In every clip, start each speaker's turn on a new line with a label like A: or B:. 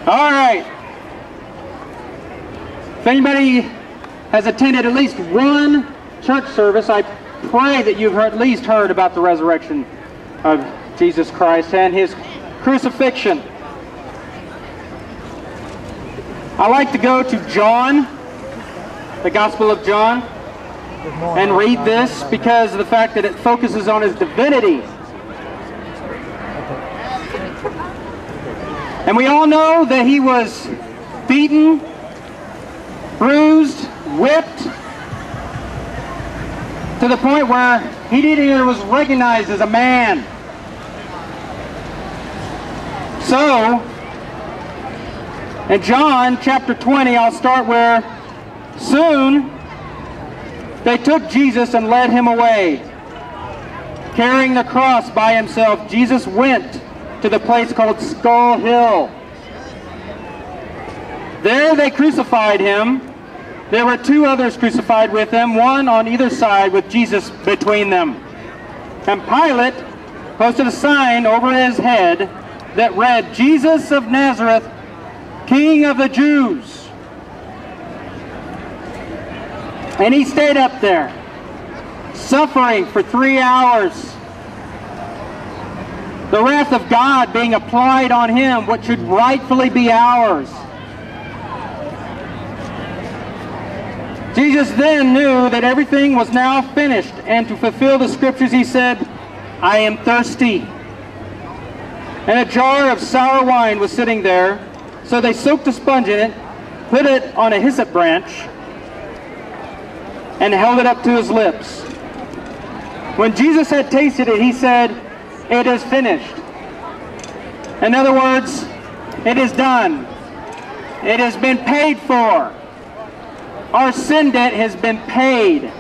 A: All right. If anybody has attended at least one church service, I pray that you've at least heard about the resurrection of Jesus Christ and his crucifixion. I like to go to John, the Gospel of John, and read this because of the fact that it focuses on his divinity. And we all know that he was beaten, bruised, whipped, to the point where he didn't even was recognized as a man. So, in John chapter 20, I'll start where soon they took Jesus and led him away. Carrying the cross by himself, Jesus went to the place called Skull Hill. There they crucified him. There were two others crucified with him, one on either side with Jesus between them. And Pilate posted a sign over his head that read, "Jesus of Nazareth, King of the Jews." And he stayed up there, suffering for 3 hours. The wrath of God being applied on him, what should rightfully be ours. Jesus then knew that everything was now finished, and to fulfill the scriptures he said, "I am thirsty." And a jar of sour wine was sitting there, so they soaked a sponge in it, put it on a hyssop branch, and held it up to his lips. When Jesus had tasted it, he said, "It is finished." In other words, it is done. It has been paid for. Our sin debt has been paid.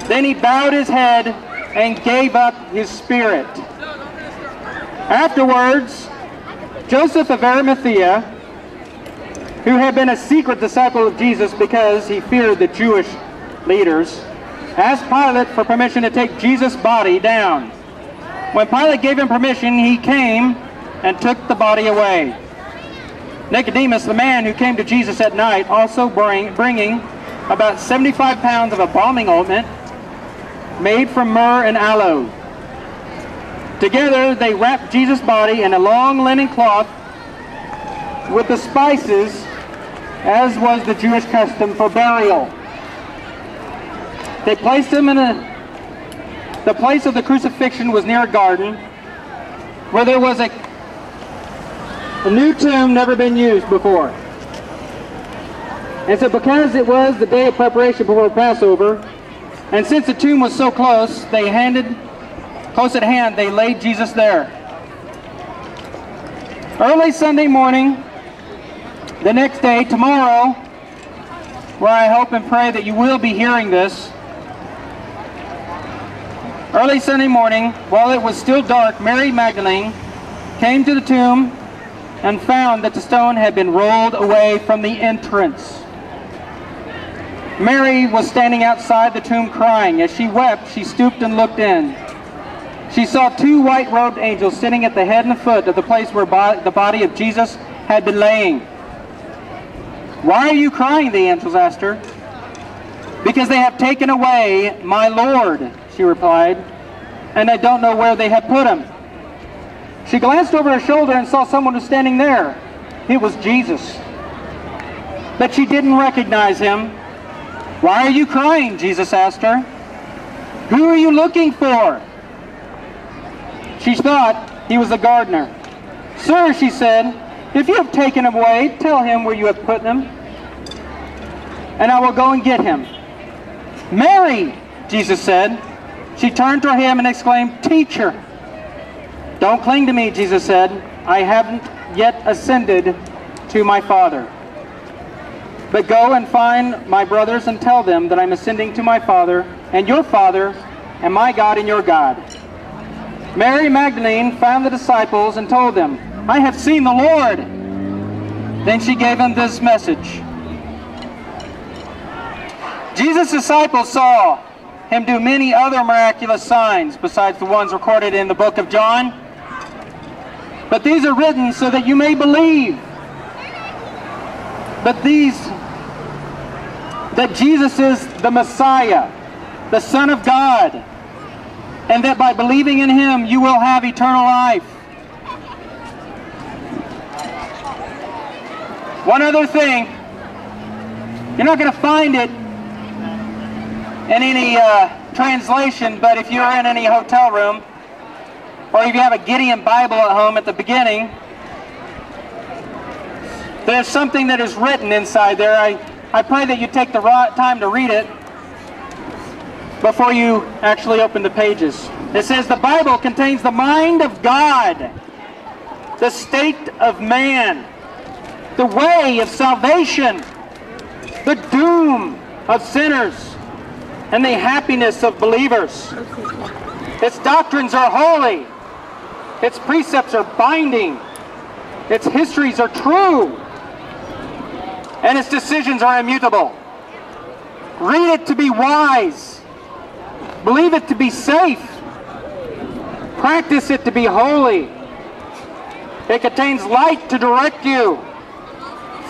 A: Then he bowed his head and gave up his spirit. Afterwards, Joseph of Arimathea, who had been a secret disciple of Jesus because he feared the Jewish leaders, asked Pilate for permission to take Jesus' body down. When Pilate gave him permission, he came and took the body away. Nicodemus, the man who came to Jesus at night, also bringing about 75 pounds of embalming ointment made from myrrh and aloe. Together they wrapped Jesus' body in a long linen cloth with the spices, as was the Jewish custom for burial. They placed him in the place of the crucifixion was near a garden where there was a new tomb never been used before. And so because it was the day of preparation before Passover, and since the tomb was so close, close at hand, they laid Jesus there. Early Sunday morning, the next day, tomorrow, where I hope and pray that you will be hearing this, early Sunday morning, while it was still dark, Mary Magdalene came to the tomb and found that the stone had been rolled away from the entrance. Mary was standing outside the tomb crying. As she wept, she stooped and looked in. She saw two white-robed angels sitting at the head and the foot of the place where the body of Jesus had been laying. "Why are you crying?" the angels asked her. "Because they have taken away my Lord," she replied, "and I don't know where they have put him." She glanced over her shoulder and saw someone was standing there. It was Jesus. But she didn't recognize him. "Why are you crying?" Jesus asked her. "Who are you looking for?" She thought he was the gardener. "Sir," she said, "if you have taken him away, tell him where you have put him, and I will go and get him." "Mary," Jesus said. She turned to him and exclaimed, "Teacher." "Don't cling to me," Jesus said. "I haven't yet ascended to my Father. But go and find my brothers and tell them that I'm ascending to my Father and your Father, and my God and your God." Mary Magdalene found the disciples and told them, "I have seen the Lord." Then she gave them this message. Jesus' disciples saw him do many other miraculous signs besides the ones recorded in the book of John. But these are written so that you may believe. That Jesus is the Messiah, the Son of God, and that by believing in Him you will have eternal life. One other thing, you're not going to find it in any translation, but if you're in any hotel room, or if you have a Gideon Bible at home at the beginning, there's something that is written inside there. I pray that you take the time to read it before you actually open the pages. It says, the Bible contains the mind of God, the state of man, the way of salvation, the doom of sinners, and the happiness of believers. Its doctrines are holy. Its precepts are binding. Its histories are true. And its decisions are immutable. Read it to be wise. Believe it to be safe. Practice it to be holy. It contains light to direct you,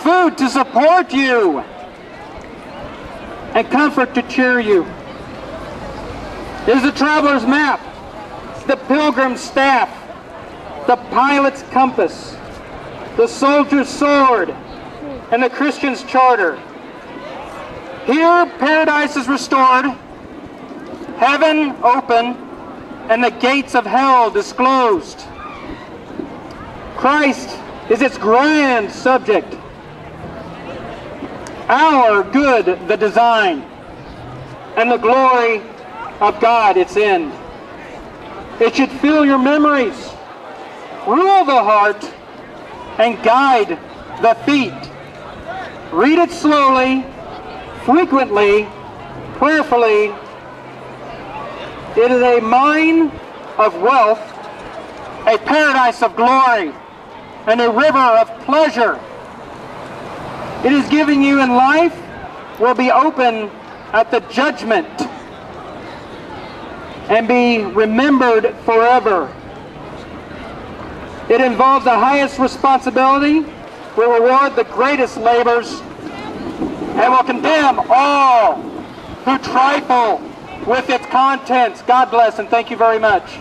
A: food to support you, and comfort to cheer you. It is the traveler's map, the pilgrim's staff, the pilot's compass, the soldier's sword, and the Christian's charter. Here paradise is restored, heaven open, and the gates of hell disclosed. Christ is its grand subject, our good the design, and the glory of God its end. It should fill your memories, rule the heart, and guide the feet. Read it slowly, frequently, prayerfully. It is a mine of wealth, a paradise of glory, and a river of pleasure. It is given you in life, will be open at the judgment, and be remembered forever. It involves the highest responsibility, will reward the greatest labors, and will condemn all who trifle with its contents. God bless, and thank you very much.